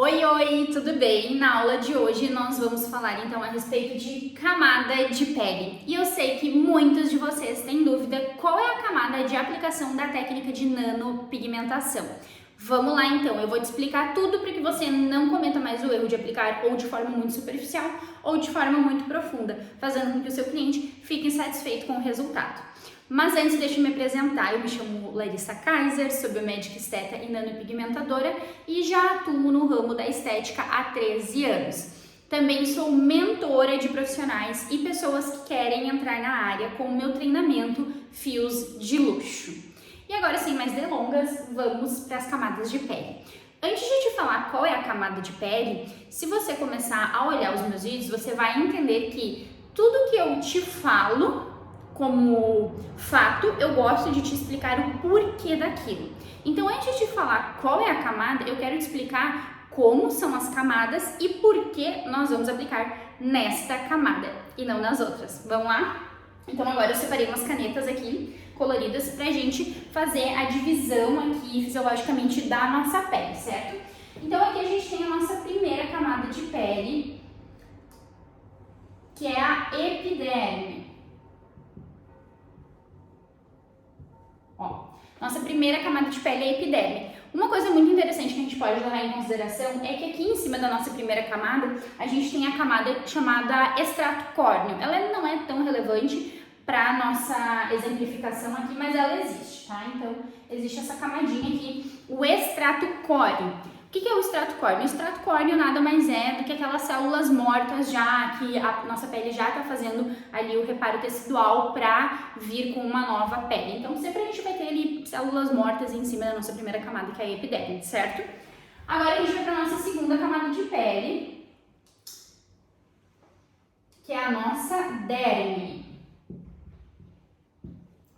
Oi, oi, tudo bem? Na aula de hoje nós vamos falar então a respeito de camada de pele. E eu sei que muitos de vocês têm dúvida qual é a camada de aplicação da técnica de nanopigmentação. Vamos lá então, eu vou te explicar tudo para que você não cometa mais o erro de aplicar ou de forma muito superficial ou de forma muito profunda, fazendo com que o seu cliente fique insatisfeito com o resultado. Mas antes, deixa eu me apresentar. Eu me chamo Larissa Kaiser, sou biomédica esteta e nanopigmentadora e já atuo no ramo da estética há 13 anos. Também sou mentora de profissionais e pessoas que querem entrar na área com o meu treinamento Fios de Luxo. E agora, sem mais delongas, vamos para as camadas de pele. Antes de te falar qual é a camada de pele, se você começar a olhar os meus vídeos, você vai entender que tudo que eu te falo como fato, eu gosto de te explicar o porquê daquilo. Então, antes de te falar qual é a camada, eu quero te explicar como são as camadas e por que nós vamos aplicar nesta camada e não nas outras. Vamos lá? Então, agora eu separei umas canetas aqui coloridas pra gente fazer a divisão aqui fisiologicamente da nossa pele, certo? Então, aqui a gente tem a nossa primeira camada de pele, que é a epiderme. Ó, nossa primeira camada de pele é a epiderme. Uma coisa muito interessante que a gente pode levar em consideração é que aqui em cima da nossa primeira camada, a gente tem a camada chamada extrato córneo. Ela não é tão relevante para a nossa exemplificação aqui, mas ela existe, tá? Então, existe essa camadinha aqui, o extrato córneo. O que é o extrato córneo? O extrato córneo nada mais é do que aquelas células mortas já que a nossa pele já está fazendo ali o reparo tecidual para vir com uma nova pele. Então sempre a gente vai ter ali células mortas em cima da nossa primeira camada, que é a epiderme, certo? Agora a gente vai para a nossa segunda camada de pele, que é a nossa derme,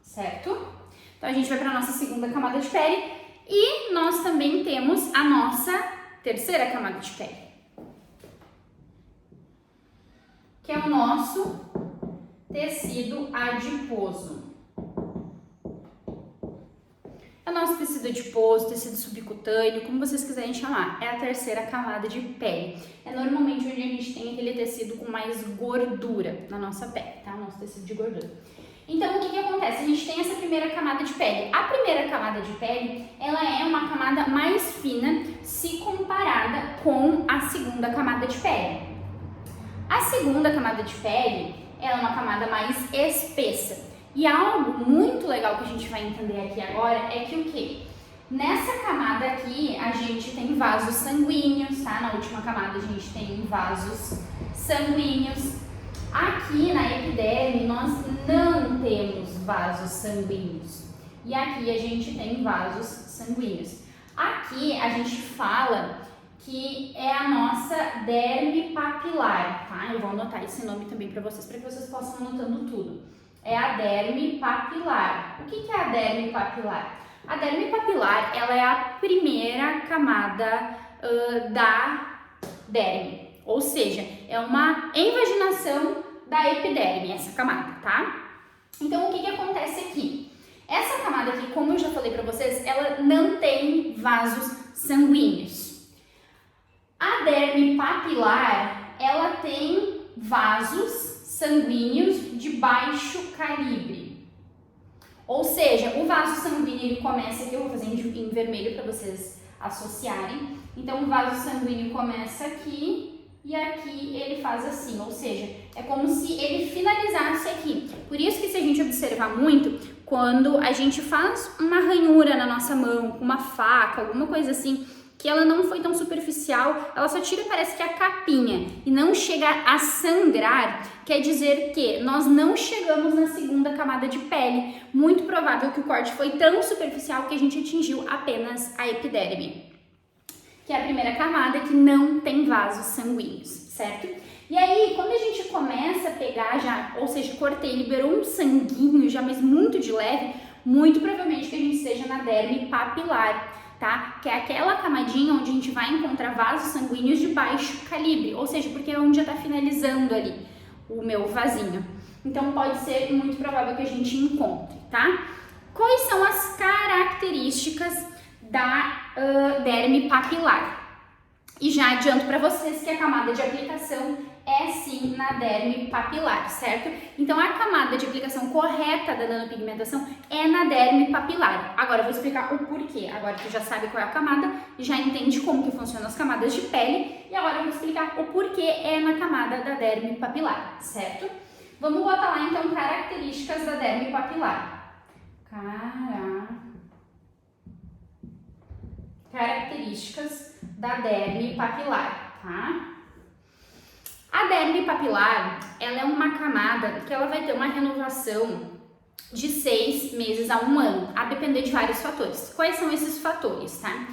certo? Então a gente vai para a nossa segunda camada de pele. E nós também temos a nossa terceira camada de pele, que é o nosso tecido adiposo. É o nosso tecido adiposo, tecido subcutâneo, como vocês quiserem chamar, é a terceira camada de pele. É normalmente onde a gente tem aquele tecido com mais gordura na nossa pele, tá? O nosso tecido de gordura. Então, o que acontece? A gente tem essa primeira camada de pele. A primeira camada de pele, ela é uma camada mais fina se comparada com a segunda camada de pele. A segunda camada de pele, ela é uma camada mais espessa. E algo muito legal que a gente vai entender aqui agora é que o quê? Nessa camada aqui, a gente tem vasos sanguíneos, tá? Na última camada, a gente tem vasos sanguíneos. Aqui na epiderme nós não temos vasos sanguíneos e aqui a gente tem vasos sanguíneos. Aqui a gente fala que é a nossa derme papilar, tá? Eu vou anotar esse nome também para que vocês possam anotando tudo. É a derme papilar. O que é a derme papilar? A derme papilar, ela é a primeira camada da derme. Ou seja, é uma invaginação da epiderme, essa camada, tá? Então, o que acontece aqui? Essa camada aqui, como eu já falei pra vocês, ela não tem vasos sanguíneos. A derme papilar, ela tem vasos sanguíneos de baixo calibre. Ou seja, o vaso sanguíneo, ele começa aqui, eu vou fazer em vermelho para vocês associarem. Então, o vaso sanguíneo começa aqui e aqui ele faz assim, ou seja, é como se ele finalizasse aqui. Por isso que se a gente observar muito, quando a gente faz uma ranhura na nossa mão, uma faca, alguma coisa assim, que ela não foi tão superficial, ela só tira, parece que a capinha e não chega a sangrar, quer dizer que nós não chegamos na segunda camada de pele. Muito provável que o corte foi tão superficial que a gente atingiu apenas a epiderme, que é a primeira camada que não tem vasos sanguíneos, certo? E aí, quando a gente começa a pegar já, ou seja, cortei, liberou um sanguinho já, mas muito de leve, muito provavelmente que a gente esteja na derme papilar, tá? Que é aquela camadinha onde a gente vai encontrar vasos sanguíneos de baixo calibre, ou seja, porque é onde já tá finalizando ali o meu vasinho. Então, pode ser muito provável que a gente encontre, tá? Quais são as características da derme papilar? E já adianto para vocês que a camada de aplicação é sim na derme papilar, certo? Então a camada de aplicação correta da nanopigmentação é na derme papilar. Agora eu vou explicar o porquê. Agora tu já sabe qual é a camada, já entende como que funcionam as camadas de pele e agora eu vou explicar o porquê é na camada da derme papilar, certo? Vamos botar lá então características da derme papilar. Características da derme papilar, tá? A derme papilar, ela é uma camada que ela vai ter uma renovação de 6 meses a 1 ano, a depender de vários fatores. Quais são esses fatores, tá?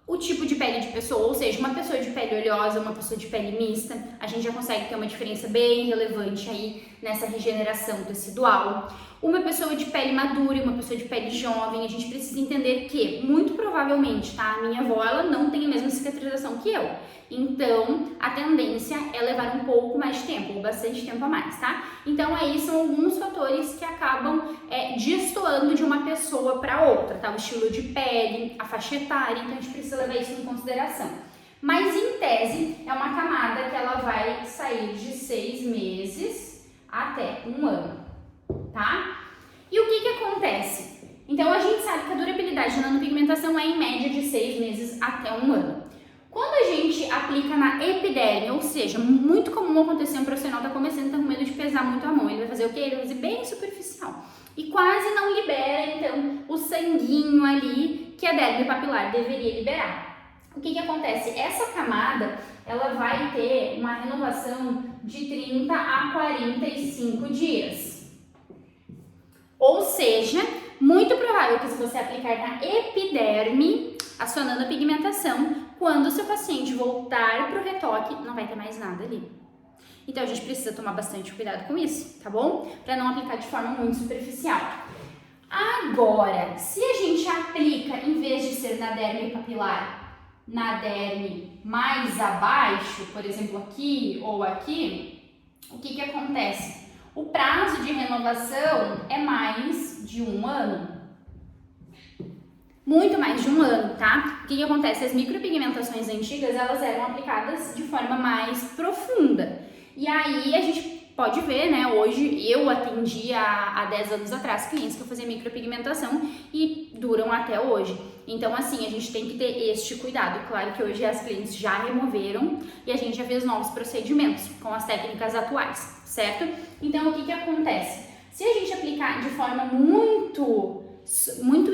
O tipo de pele de pessoa, ou seja, uma pessoa de pele oleosa, uma pessoa de pele mista, a gente já consegue ter uma diferença bem relevante aí nessa regeneração tecidual. Uma pessoa de pele madura e uma pessoa de pele jovem, a gente precisa entender que, muito provavelmente, tá? A minha avó, ela não tem a mesma cicatrização que eu. Então, a tendência é levar um pouco mais de tempo, ou bastante tempo a mais, tá? Então, aí são alguns fatores que acabam destoando de uma pessoa para outra, tá? O estilo de pele, a faixa etária, então a gente precisa levar isso em consideração. Mas, em tese, é uma camada que ela vai sair de 6 meses até 1 ano, tá? E o que acontece? Então, a gente sabe que a durabilidade da nanopigmentação é em média de 6 meses até 1 ano. Quando a gente aplica na epiderme, ou seja, muito comum acontecer um profissional tá começando, tá com medo de pesar muito a mão, ele vai fazer o quê? Ele vai fazer bem superficial e quase não libera, então, o sanguinho ali que a derme papilar deveria liberar. O que acontece? Essa camada, ela vai ter uma renovação de 30 a 45 dias. Ou seja, muito provável que se você aplicar na epiderme, a sua nanopigmentação, quando o seu paciente voltar para o retoque, não vai ter mais nada ali. Então a gente precisa tomar bastante cuidado com isso, tá bom? Para não aplicar de forma muito superficial. Agora, se a gente aplica, em vez de ser na derme papilar, na derme mais abaixo, por exemplo aqui ou aqui, o que acontece? O prazo de renovação é mais de 1 ano. Muito mais de 1 ano, tá? O que acontece? As micropigmentações antigas, elas eram aplicadas de forma mais profunda. E aí a gente pode ver, né? Hoje eu atendi há 10 anos atrás clientes que eu fazia micropigmentação e duram até hoje. Então, assim, a gente tem que ter este cuidado. Claro que hoje as clientes já removeram e a gente já fez novos procedimentos com as técnicas atuais, certo? Então, o que acontece? Se a gente aplicar de forma muito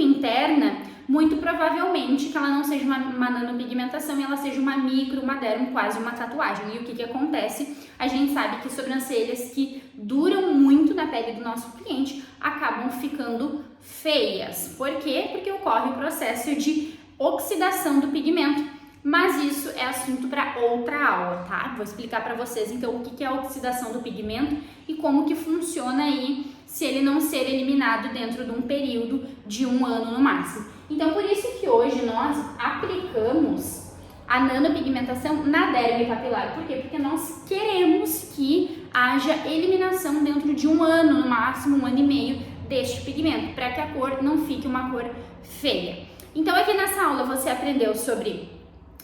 interna, muito provavelmente que ela não seja uma nanopigmentação, ela seja uma micro, uma dermo, quase uma tatuagem. E o que acontece? A gente sabe que sobrancelhas que duram muito na pele do nosso cliente acabam ficando feias. Por quê? Porque ocorre o processo de oxidação do pigmento. Mas isso é assunto para outra aula, tá? Vou explicar para vocês então o que é a oxidação do pigmento e como que funciona aí se ele não ser eliminado dentro de um período de 1 ano no máximo. Então, por isso que hoje nós aplicamos a nanopigmentação na derme papilar. Por quê? Porque nós queremos que haja eliminação dentro de 1 ano, no máximo 1 ano e meio, deste pigmento, para que a cor não fique uma cor feia. Então, aqui nessa aula você aprendeu sobre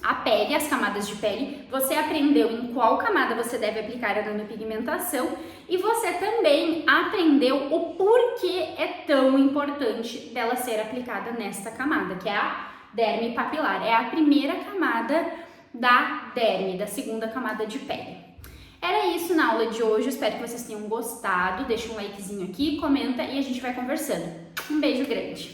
a pele, as camadas de pele, você aprendeu em qual camada você deve aplicar a nanopigmentação e você também aprendeu o porquê é tão importante dela ser aplicada nesta camada, que é a derme papilar. É a primeira camada da derme, da segunda camada de pele. Era isso na aula de hoje, espero que vocês tenham gostado. Deixa um likezinho aqui, comenta e a gente vai conversando. Um beijo grande!